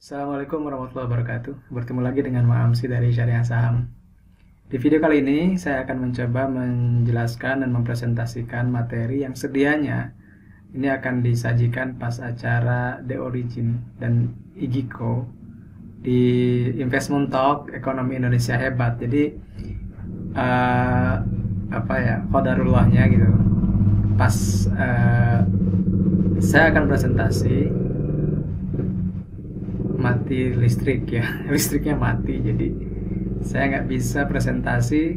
Assalamualaikum warahmatullahi wabarakatuh. Bertemu lagi dengan Mak Amsi dari Syariah Saham. Di video kali ini saya akan mencoba menjelaskan dan mempresentasikan materi yang sedianya ini akan disajikan pas acara The Origin dan Igiko di Investment Talk Ekonomi Indonesia Hebat. Jadi qadarullahnya gitu. Pas saya akan presentasi mati listrik ya, listriknya mati, jadi saya nggak bisa presentasi.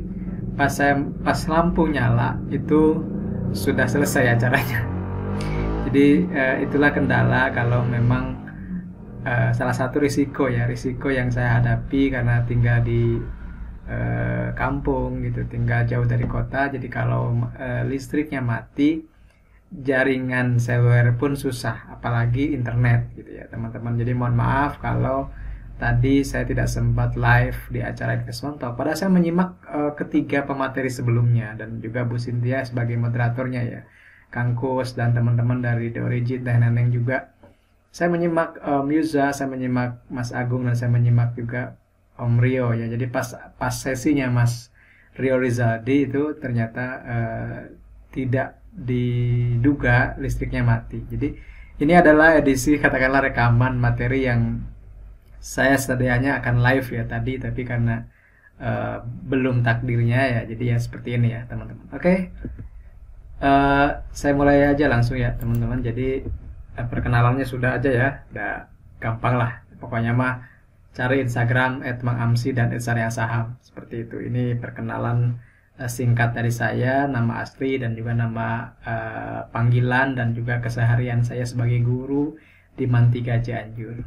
Pas lampu nyala itu sudah selesai acaranya. Jadi itulah kendala kalau memang salah satu risiko yang saya hadapi karena tinggal di kampung gitu, tinggal jauh dari kota. Jadi kalau listriknya mati, jaringan seluler pun susah, apalagi internet gitu ya teman-teman. Jadi mohon maaf kalau tadi saya tidak sempat live di acara Investment Talk. Padahal saya menyimak ketiga pemateri sebelumnya dan juga Bu Cynthia sebagai moderatornya ya, Kang Kus dan teman-teman dari The Origin, Teh Neneng juga. Saya menyimak Yuza, saya menyimak Mas Agung, dan saya menyimak juga Om Rio ya. Jadi pas sesinya Mas Rio Rizaldi itu ternyata tidak diduga listriknya mati. Jadi ini adalah edisi, katakanlah rekaman materi yang saya sedianya akan live ya tadi, tapi karena belum takdirnya ya, jadi ya seperti ini ya teman-teman. Oke. Saya mulai aja langsung ya teman-teman. Jadi perkenalannya sudah aja ya, udah gampang lah. Pokoknya mah cari Instagram @mangamsi dan @syariahsaham seperti itu. Ini perkenalan singkat dari saya, nama asli dan juga nama panggilan dan juga keseharian saya sebagai guru di Mantiga Cianjur.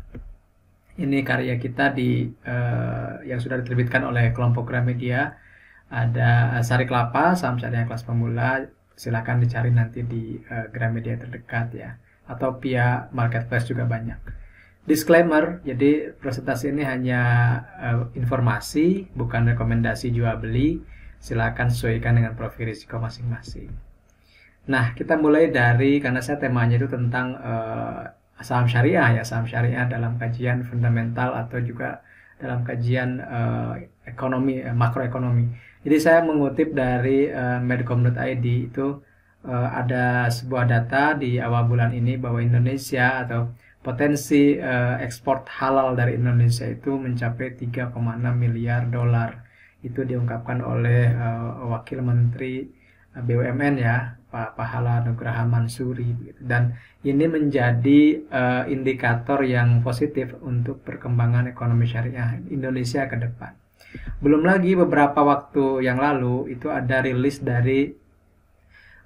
Ini karya kita yang sudah diterbitkan oleh kelompok Gramedia. Ada Sari Kelapa, Saham Syariah Kelas Pemula. Silakan dicari nanti di Gramedia terdekat ya, atau via marketplace juga banyak. Disclaimer, jadi presentasi ini hanya informasi, bukan rekomendasi jual beli. Silakan sesuaikan dengan profil risiko masing-masing. Nah, kita mulai dari, karena saya temanya itu tentang saham syariah ya, saham syariah dalam kajian fundamental atau juga dalam kajian ekonomi, makroekonomi. Jadi saya mengutip dari medcom.id itu ada sebuah data di awal bulan ini bahwa Indonesia atau potensi ekspor halal dari Indonesia itu mencapai 3,6 miliar dolar. Itu diungkapkan oleh Wakil Menteri BUMN ya, Pak Pahala Nugraha Mansuri. Dan ini menjadi indikator yang positif untuk perkembangan ekonomi syariah Indonesia ke depan. Belum lagi beberapa waktu yang lalu itu ada rilis dari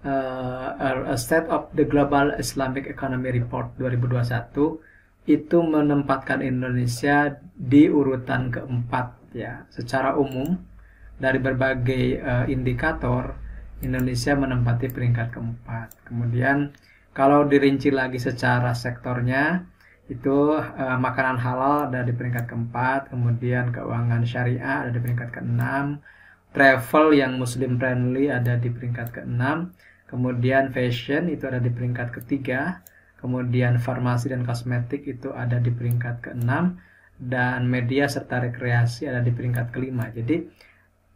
A State of the Global Islamic Economy Report 2021, itu menempatkan Indonesia di urutan keempat ya. Secara umum dari berbagai indikator, Indonesia menempati peringkat keempat. Kemudian kalau dirinci lagi secara sektornya, itu makanan halal ada di peringkat keempat, kemudian keuangan syariah ada di peringkat keenam, travel yang muslim friendly ada di peringkat keenam, kemudian fashion itu ada di peringkat ketiga, kemudian farmasi dan kosmetik itu ada di peringkat keenam, dan media serta rekreasi ada di peringkat kelima. Jadi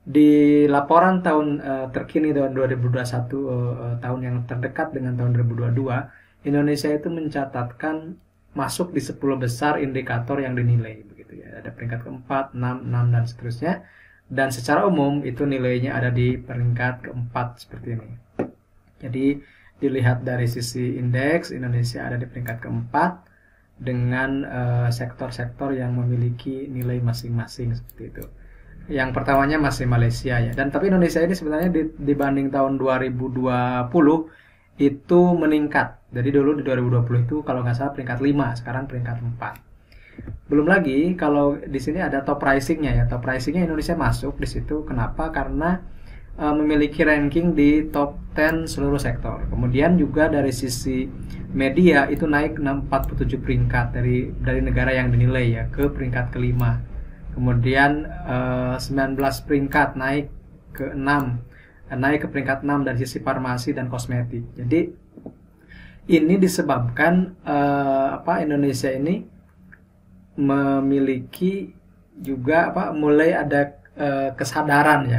di laporan tahun terkini tahun 2021, tahun yang terdekat dengan tahun 2022, Indonesia itu mencatatkan masuk di 10 besar indikator yang dinilai begitu ya. Ada peringkat keempat, 6, dan seterusnya. Dan secara umum itu nilainya ada di peringkat keempat seperti ini. Jadi dilihat dari sisi indeks, Indonesia ada di peringkat keempat dengan sektor-sektor yang memiliki nilai masing-masing seperti itu. Yang pertamanya masih Malaysia ya. Dan tapi Indonesia ini sebenarnya dibanding tahun 2020 itu meningkat. Jadi dulu di 2020 itu kalau nggak salah peringkat 5, sekarang peringkat 4. Belum lagi kalau di sini ada top pricingnya ya. Top pricingnya Indonesia masuk di situ. Kenapa? Karena memiliki ranking di top 10 seluruh sektor. Kemudian juga dari sisi media itu naik 47 peringkat dari negara yang dinilai ya ke peringkat kelima. Kemudian 19 peringkat naik ke 6, naik ke peringkat 6 dari sisi farmasi dan kosmetik. Jadi ini disebabkan Indonesia ini memiliki juga mulai ada kesadaran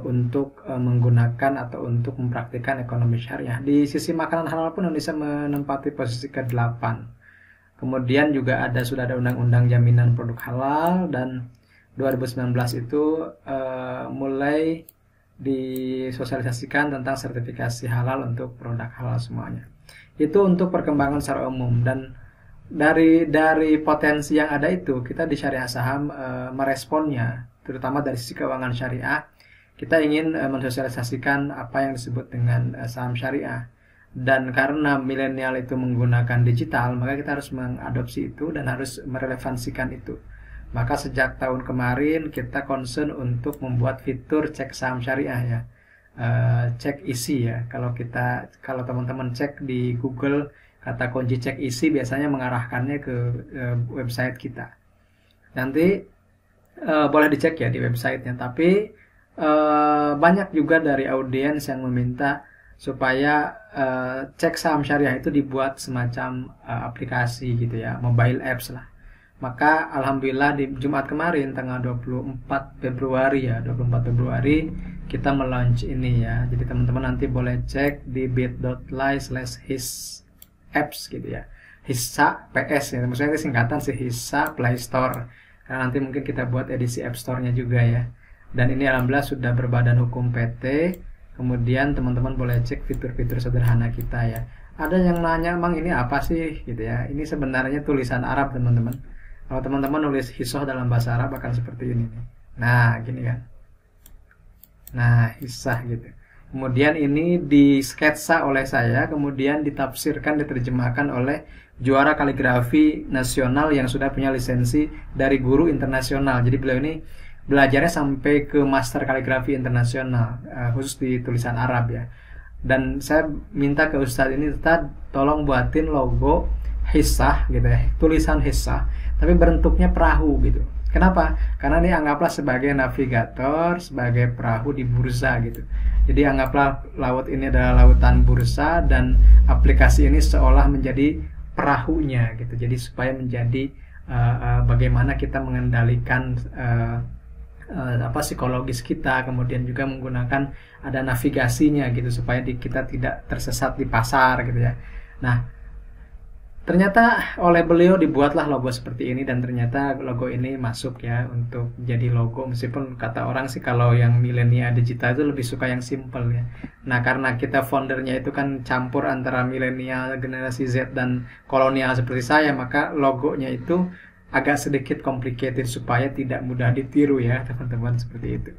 untuk menggunakan atau untuk mempraktikkan ekonomi syariah. Di sisi makanan halal pun Indonesia menempati posisi ke-8. Kemudian juga sudah ada undang-undang jaminan produk halal, dan 2019 itu mulai disosialisasikan tentang sertifikasi halal untuk produk halal semuanya. Itu untuk perkembangan secara umum, dan dari potensi yang ada itu kita di Syariah Saham meresponnya, terutama dari sisi keuangan syariah. Kita ingin mensosialisasikan apa yang disebut dengan saham syariah. Dan karena milenial itu menggunakan digital, maka kita harus mengadopsi itu dan harus merelevansikan itu. Maka sejak tahun kemarin kita concern untuk membuat fitur cek saham syariah ya. Cek isi ya. Kalau teman-teman cek di Google kata kunci cek isi, biasanya mengarahkannya ke website kita. Nanti boleh dicek ya di websitenya. Tapi banyak juga dari audiens yang meminta supaya cek saham syariah itu dibuat semacam aplikasi gitu ya, mobile apps lah. Maka alhamdulillah di Jumat kemarin tanggal 24 Februari kita meluncur ini ya. Jadi teman-teman nanti boleh cek di bit.ly/hisapps gitu ya. Hissa PS ya, maksudnya itu singkatan sih, Hissa Play Store. Karena nanti mungkin kita buat edisi App Store-nya juga ya. Dan ini alhamdulillah sudah berbadan hukum PT. Kemudian teman-teman boleh cek fitur-fitur sederhana kita ya. Ada yang nanya, "Mang, ini apa sih?" gitu ya. Ini sebenarnya tulisan Arab, teman-teman. Kalau teman-teman nulis hisoh dalam bahasa Arab akan seperti ini nih. Nah, gini kan. Nah, hisah gitu. Kemudian ini disketsa oleh saya, kemudian ditafsirkan, diterjemahkan oleh juara kaligrafi nasional yang sudah punya lisensi dari guru internasional. Jadi beliau ini belajarnya sampai ke master kaligrafi internasional, khusus di tulisan Arab ya. Dan saya minta ke Ustadz ini, Ustadz tolong buatin logo hissah gitu ya, tulisan hissah, tapi bentuknya perahu gitu. Kenapa? Karena ini anggaplah sebagai navigator, sebagai perahu di bursa gitu. Jadi anggaplah laut ini adalah lautan bursa, dan aplikasi ini seolah menjadi perahunya gitu. Jadi supaya menjadi bagaimana kita mengendalikan psikologis kita, kemudian juga menggunakan ada navigasinya gitu supaya kita tidak tersesat di pasar gitu ya. Nah, ternyata oleh beliau dibuatlah logo seperti ini, dan ternyata logo ini masuk ya untuk jadi logo, meskipun kata orang sih kalau yang milenial digital itu lebih suka yang simple ya. Nah, karena kita foundernya itu kan campur antara milenial, generasi Z dan kolonial seperti saya, maka logonya itu agak sedikit complicated supaya tidak mudah ditiru ya teman-teman, seperti itu.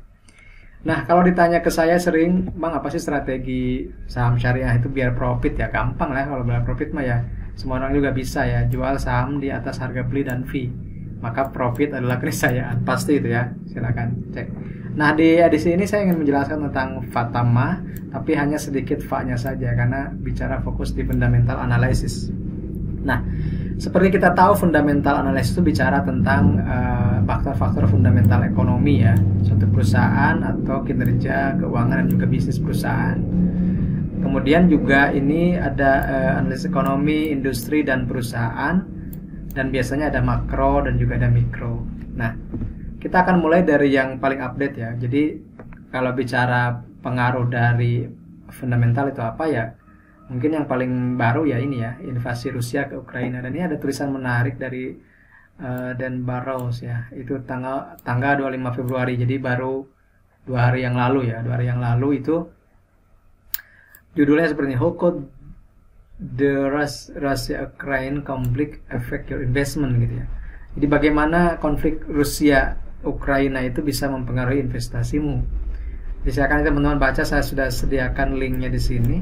Nah, kalau ditanya ke saya sering, "Bang, apa sih strategi saham syariah itu biar profit?" Ya gampang lah, kalau biar profit mah ya semua orang juga bisa ya, jual saham di atas harga beli dan fee, maka profit adalah keniscayaan, pasti itu ya, silakan cek. Nah, di edisi ini saya ingin menjelaskan tentang Fatama, tapi hanya sedikit fa-nya saja karena bicara fokus di fundamental analysis. Nah, seperti kita tahu, fundamental analysis itu bicara tentang faktor-faktor fundamental ekonomi ya, suatu perusahaan atau kinerja keuangan dan juga bisnis perusahaan. Kemudian juga ini ada analisis ekonomi, industri, dan perusahaan, dan biasanya ada makro dan juga ada mikro. Nah, kita akan mulai dari yang paling update ya. Jadi kalau bicara pengaruh dari fundamental itu apa ya, mungkin yang paling baru ya ini ya, invasi Rusia ke Ukraina. Dan ini ada tulisan menarik dari Dan Barrows ya, itu tanggal 25 Februari, jadi baru 2 hari yang lalu ya. 2 hari yang lalu itu judulnya seperti ini, "How could the Russia-Ukraine conflict affect your investment?" gitu ya. Jadi bagaimana konflik Rusia-Ukraina itu bisa mempengaruhi investasimu. Jadi silakan teman-teman baca, saya sudah sediakan linknya di sini.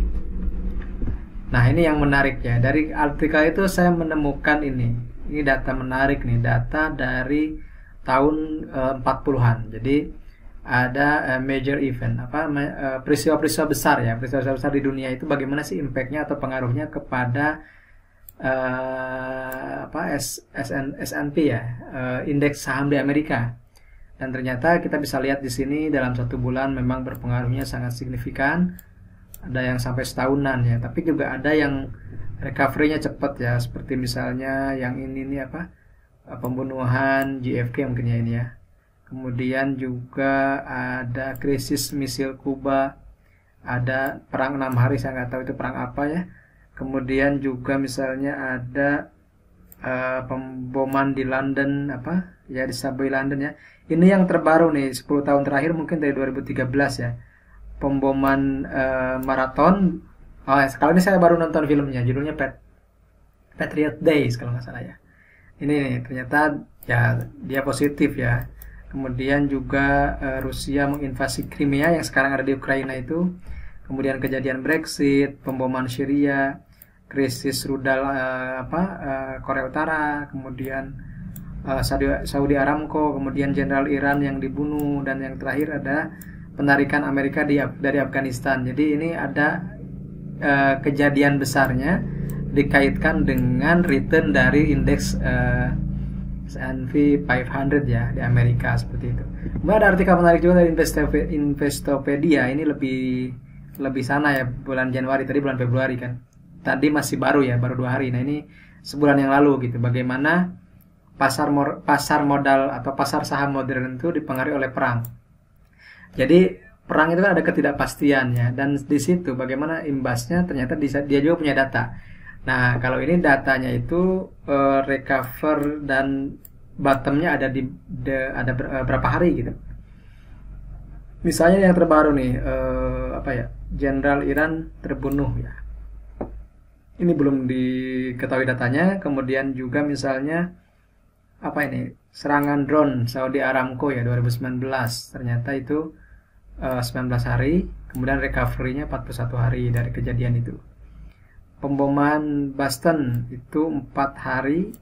Nah, ini yang menarik ya. Dari artikel itu saya menemukan ini data menarik nih, data dari tahun 40-an. Jadi ada major event, peristiwa-peristiwa besar ya, peristiwa besar di dunia itu bagaimana sih impactnya atau pengaruhnya kepada S&P ya, indeks saham di Amerika. Dan ternyata kita bisa lihat di sini dalam 1 bulan memang berpengaruhnya sangat signifikan. ada yang sampai setahunan ya, tapi juga ada yang recovery-nya cepat ya, seperti misalnya yang ini nih apa, pembunuhan JFK mungkin ya ini ya. Kemudian juga ada krisis misil Kuba, ada perang 6 hari, saya nggak tahu itu perang apa ya. Kemudian juga misalnya ada pemboman di London apa ya, di subway London ya. Ini yang terbaru nih 10 tahun terakhir mungkin dari 2013 ya. Pemboman maraton. Oh ya, sekali ini saya baru nonton filmnya, judulnya Patriot Days kalau nggak salah ya. Ini nih, ternyata ya dia positif ya. Kemudian juga Rusia menginvasi Crimea yang sekarang ada di Ukraina itu. Kemudian kejadian Brexit, pemboman Syria, krisis rudal Korea Utara, kemudian Saudi Aramco, kemudian Jenderal Iran yang dibunuh, dan yang terakhir ada penarikan Amerika dari Afghanistan. Jadi ini ada kejadian besarnya dikaitkan dengan return dari indeks S&P 500 ya di Amerika, seperti itu. Kemudian ada artikel menarik juga dari Investopedia, ini lebih sana ya, bulan Januari, tadi bulan Februari kan. Tadi masih baru ya, baru 2 hari. Nah ini sebulan yang lalu gitu. Bagaimana pasar modal atau pasar saham modern itu dipengaruhi oleh perang. Jadi perang itu kan ada ketidakpastian ya, dan di situ bagaimana imbasnya, ternyata dia juga punya data. Nah kalau ini datanya itu recover dan bottomnya ada berapa hari gitu. Misalnya yang terbaru nih Jenderal Iran terbunuh ya. Ini belum diketahui datanya. Kemudian juga misalnya serangan drone Saudi Aramco ya 2019, ternyata itu 19 hari, kemudian recovery-nya 41 hari dari kejadian itu. Pemboman Boston itu 4 hari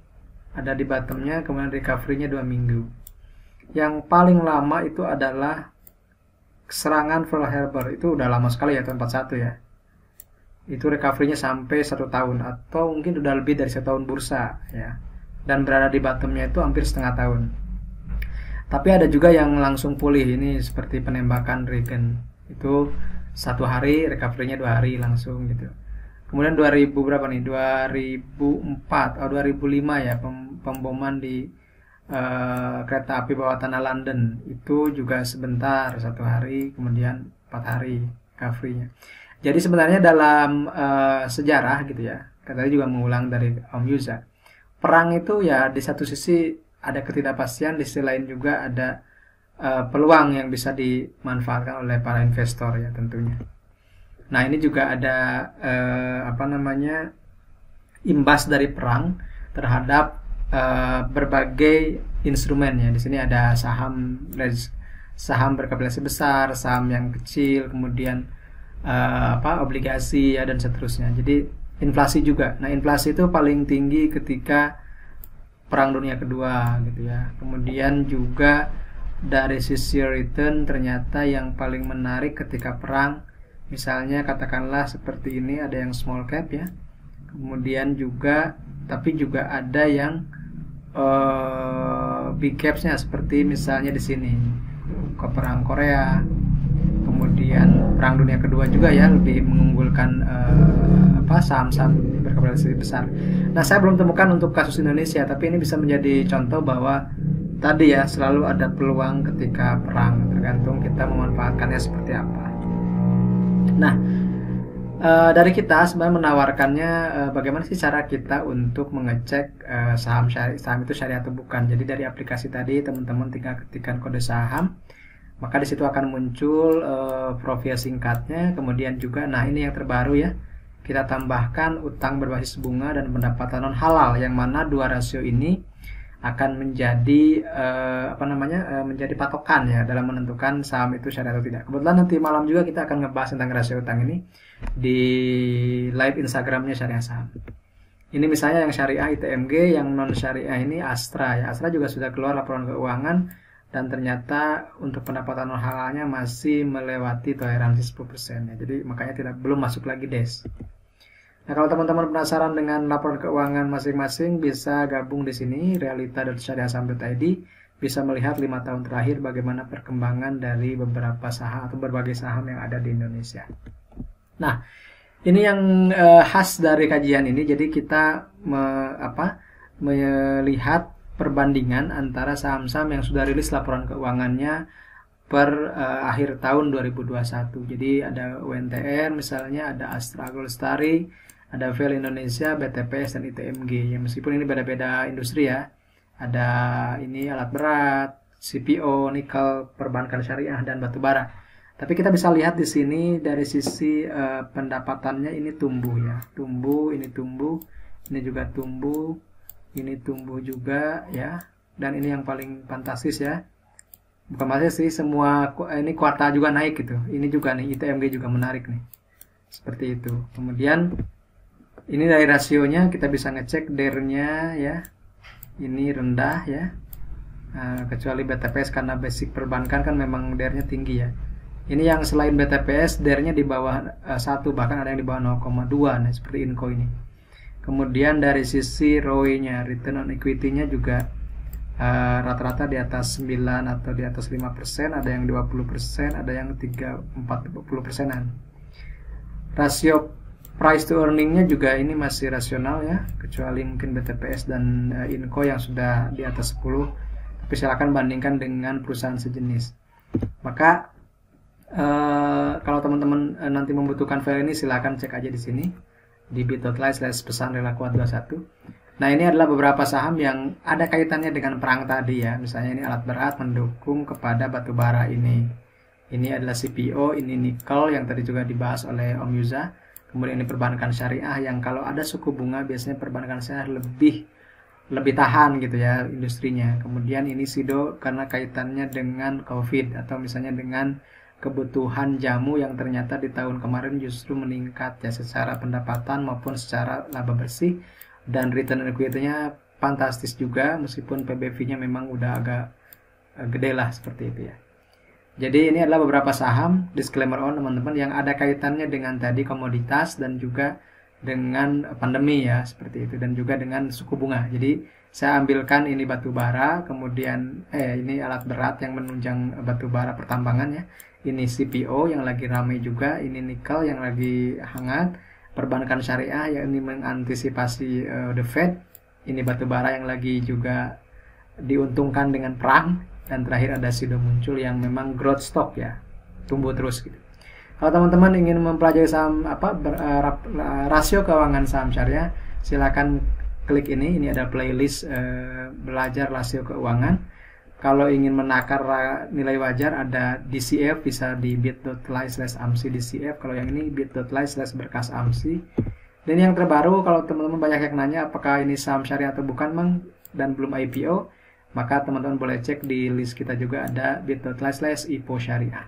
ada di bottomnya, kemudian recovery-nya 2 minggu. Yang paling lama itu adalah serangan Pearl Harbor, itu udah lama sekali ya, tahun 41 ya. Itu recovery-nya sampai 1 tahun atau mungkin udah lebih dari 1 tahun bursa ya, dan berada di bottomnya itu hampir setengah tahun. Tapi ada juga yang langsung pulih, ini seperti penembakan Reagan, itu 1 hari, recovery-nya 2 hari langsung gitu. Kemudian 2005 ya, pemboman di kereta api bawah tanah London, itu juga sebentar, 1 hari, kemudian 4 hari recovery-nya. Jadi sebenarnya dalam sejarah gitu ya, katanya juga mengulang dari Om Yuza, perang itu ya di satu sisi ada ketidakpastian, di sisi lain juga ada peluang yang bisa dimanfaatkan oleh para investor ya tentunya. Nah ini juga ada imbas dari perang terhadap berbagai instrumen ya. Di sini ada saham berkapitalisasi besar, saham yang kecil, kemudian obligasi ya, dan seterusnya. Jadi inflasi juga. Nah inflasi itu paling tinggi ketika Perang Dunia Kedua gitu ya. Kemudian juga dari sisi return ternyata yang paling menarik ketika perang, misalnya katakanlah seperti ini, ada yang small cap ya. Kemudian juga tapi juga ada yang big capsnya, seperti misalnya di sini ke perang Korea. Kemudian Perang Dunia Kedua juga ya, lebih mengunggulkan saham-saham berkapitalisasi besar. Nah saya belum temukan untuk kasus Indonesia, tapi ini bisa menjadi contoh bahwa tadi ya selalu ada peluang ketika perang, tergantung kita memanfaatkannya seperti apa. Nah dari kita sebenarnya menawarkannya bagaimana sih cara kita untuk mengecek saham itu syariah atau bukan. Jadi dari aplikasi tadi teman-teman tinggal ketikkan kode saham, maka di situ akan muncul profil singkatnya. Kemudian juga, nah ini yang terbaru ya, kita tambahkan utang berbasis bunga dan pendapatan non halal, yang mana 2 rasio ini akan menjadi menjadi patokan ya dalam menentukan saham itu syariah atau tidak. Kebetulan nanti malam juga kita akan ngebahas tentang rasio utang ini di live Instagramnya Syariah Saham. Ini misalnya yang syariah ITMG, yang non syariah ini Astra ya. Astra juga sudah keluar laporan keuangan, dan ternyata untuk pendapatan non halalnya masih melewati toleransi 10% ya. Jadi makanya belum masuk lagi DES. Nah, kalau teman-teman penasaran dengan laporan keuangan masing-masing, bisa gabung di sini realita.syariahsaham.id, bisa melihat 5 tahun terakhir bagaimana perkembangan dari beberapa saham atau berbagai saham yang ada di Indonesia. Nah, ini yang khas dari kajian ini. Jadi kita melihat perbandingan antara saham-saham yang sudah rilis laporan keuangannya per akhir tahun 2021. Jadi ada UNTR misalnya, ada Astra Lestari, ada VEL Indonesia, BTPS, dan ITMG. Ya, meskipun ini beda-beda industri ya. Ada ini alat berat, CPO, nikel, perbankan syariah, dan batubara. Tapi kita bisa lihat di sini dari sisi pendapatannya ini tumbuh ya. Tumbuh, ini juga tumbuh, ini tumbuh juga ya. Dan ini yang paling fantastis ya. Bukan masih sih, semua ini kuartal juga naik gitu. Ini juga nih, ITMG juga menarik nih. Seperti itu. Kemudian ini dari rasionya kita bisa ngecek DER-nya ya. Ini rendah ya. Kecuali BTPS karena basic perbankan kan memang DER-nya tinggi ya. Ini yang selain BTPS DER-nya di bawah 1, bahkan ada yang di bawah 0,2 nah seperti Inco ini. Kemudian dari sisi ROE-nya, return on equity-nya juga rata-rata di atas 9 atau di atas 5%, ada yang 20%, ada yang 40%-an. Rasio price to earning-nya juga ini masih rasional ya, kecuali mungkin BTPS dan Inco yang sudah di atas 10. Tapi silakan bandingkan dengan perusahaan sejenis. Maka kalau teman-teman nanti membutuhkan file ini silakan cek aja di sini di bit.ly/pesan-kuat21. Nah, ini adalah beberapa saham yang ada kaitannya dengan perang tadi ya. Misalnya ini alat berat mendukung kepada batubara ini. Ini adalah CPO, ini nikel yang tadi juga dibahas oleh Om Yuza. Kemudian ini perbankan syariah yang kalau ada suku bunga biasanya perbankan syariah lebih tahan gitu ya industrinya. Kemudian ini SIDO karena kaitannya dengan COVID atau misalnya dengan kebutuhan jamu yang ternyata di tahun kemarin justru meningkat ya secara pendapatan maupun secara laba bersih, dan return on equity-nya fantastis juga meskipun PBV-nya memang udah agak gede lah seperti itu ya. Jadi ini adalah beberapa saham, disclaimer on teman-teman, yang ada kaitannya dengan tadi komoditas dan juga dengan pandemi ya seperti itu, dan juga dengan suku bunga. Jadi saya ambilkan ini batubara, kemudian ini alat berat yang menunjang batubara pertambangan ya. Ini CPO yang lagi ramai juga, ini nikel yang lagi hangat, perbankan syariah yang ini mengantisipasi the Fed, ini batubara yang lagi juga diuntungkan dengan perang, dan terakhir ada SIDO muncul yang memang growth stock ya, tumbuh terus gitu. Kalau teman-teman ingin mempelajari saham rasio keuangan saham syariah, silakan klik ini ada playlist belajar rasio keuangan. Kalau ingin menakar nilai wajar ada DCF, bisa di bit.ly/amsi DCF. Kalau yang ini bit.ly/berkas amsi. Dan yang terbaru, kalau teman-teman banyak yang nanya apakah ini saham syariah atau bukan Mang, dan belum IPO, maka teman-teman boleh cek di list kita juga ada bit.ly/IPO syariah.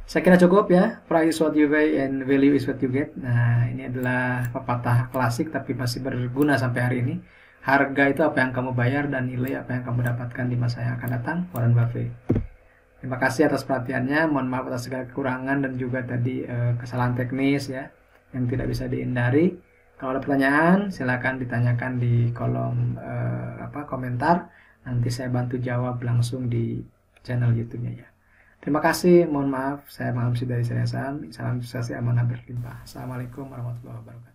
Saya kira cukup ya. Price is what you pay and value is what you get. Nah, ini adalah pepatah klasik tapi masih berguna sampai hari ini. Harga itu apa yang kamu bayar dan nilai apa yang kamu dapatkan di masa yang akan datang. Warren Buffett. Terima kasih atas perhatiannya. Mohon maaf atas segala kekurangan dan juga tadi kesalahan teknis ya yang tidak bisa dihindari. Kalau ada pertanyaan silakan ditanyakan di kolom komentar. Nanti saya bantu jawab langsung di channel YouTube-nya ya. Terima kasih. Mohon maaf. Saya Mahamsi dari Salam. Salam sukses, amanah berlimpah. Assalamualaikum warahmatullahi wabarakatuh.